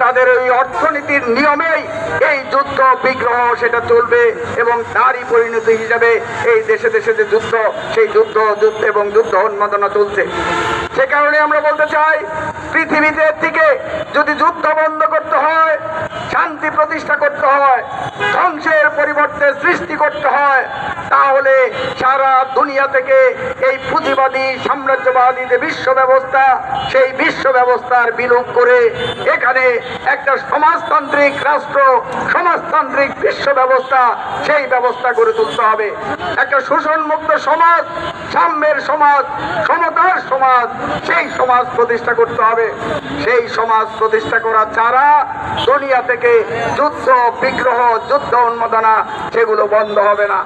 তাদের ওই অর্থনীতির নিয়মেই এই যুদ্ধ বিগ্রহ সেটা চলবে এবং তারই পরিণতি হিসাবে এই দেশে দেশে যে যুদ্ধ সেই যুদ্ধ এবং যুদ্ধ উন্মাদনা চলছে। সে কারণে আমরা বলতে চাই, পৃথিবীতে থেকে যদি যুদ্ধ বন্ধ করতে হয়, শান্তি প্রতিষ্ঠা করতে হয়, ধ্বংসের পরিবর্তে সৃষ্টি করতে হয়, তাহলে সারা দুনিয়া থেকে এই পুঁজিবাদী সাম্রাজ্যবাদী যে বিশ্ব ব্যবস্থা সেই বিশ্ব ব্যবস্থার বিলোপ করে এখানে একটা সমাজতান্ত্রিক রাষ্ট্র, সমাজতান্ত্রিক বিশ্ব ব্যবস্থা, সেই ব্যবস্থা গড়ে তুলতে হবে। একটা শোষণমুক্ত সমাজ, সাম্যের সমাজ, সমতার সমাজ, সেই সমাজ প্রতিষ্ঠা করতে হবে। সেই সমাজ প্রতিষ্ঠা করা ছাড়া দুনিয়া থেকে যুদ্ধ বিগ্রহ, যুদ্ধ উন্মাদনা সেগুলো বন্ধ হবে না।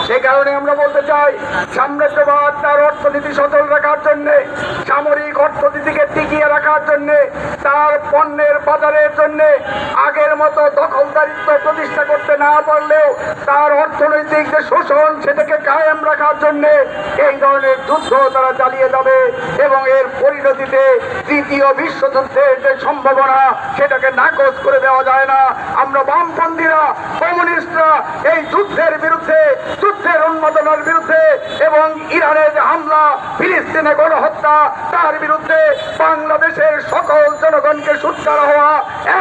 সে কারণে আমরা বলতে চাই, সাম্রাজ্যবাদ তার অর্থনীতি সচল রাখার জন্য, সামরিক অর্থনীতিকে টিকিয়ে রাখার জন্য, তার পণ্যের বাজারের জন্য আগের মতো দখলদারিত্ব প্রতিষ্ঠা করতে না পারলেও তার অর্থনৈতিক যে শোষণ সেটাকে কায়েম রাখার জন্য এই ধরনের যুদ্ধ তারা চালিয়ে যাবে এবং এর পরিণতিতে তৃতীয় বিশ্বযুদ্ধের যে সম্ভাবনা সেটাকে নাকচ করে দেওয়া যায় না। আমরা বামপন্থীরা, কমিউনিস্টরা এই যুদ্ধের বিরুদ্ধে, যুদ্ধের উন্মাদনার বিরুদ্ধে এবং ইরানের যে হামলা, ফিলিস্তিনে গণহত্যা তার বিরুদ্ধে বাংলাদেশের সকল জনগণকে সোচ্চার হওয়া,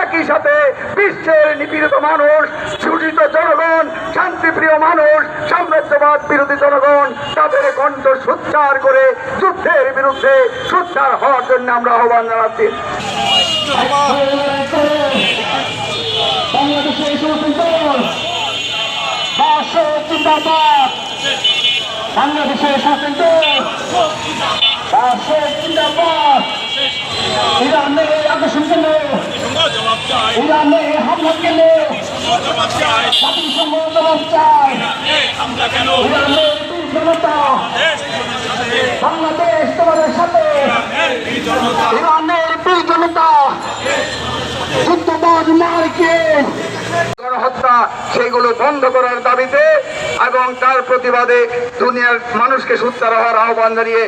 একই সাথে বিশ্বের নিপীড়িত মানুষ, শোষিত জনগণ, শান্তিপ্রিয় মানুষ, সাম্রাজ্যবাদ বিরোধী জনগণ তাদের কণ্ঠ সোচ্চার করে যুদ্ধের বিরুদ্ধে সোচ্চার হওয়ার জন্য আমরা আহ্বান জানাচ্ছি। বাংলাদেশের জিন্দাবাদ, বাংলাদেশের শাসন জিন্দাবাদ। ইরানে আগ্রাসন কেন, ইরানে হামলা কেন, জাতিসংঘ জবাব চায়। ইরানের বীর জনতা, বাংলাদেশ তোমাদের সাথে। ইরানের বীর জনতা যুদ্ধবাজ মারকে গণহত্যা সেইগুলো বন্ধ করার দাবিতে এবং তার প্রতিবাদে দুনিয়ার মানুষকে সোচ্চার হওয়ার আহ্বান জানিয়ে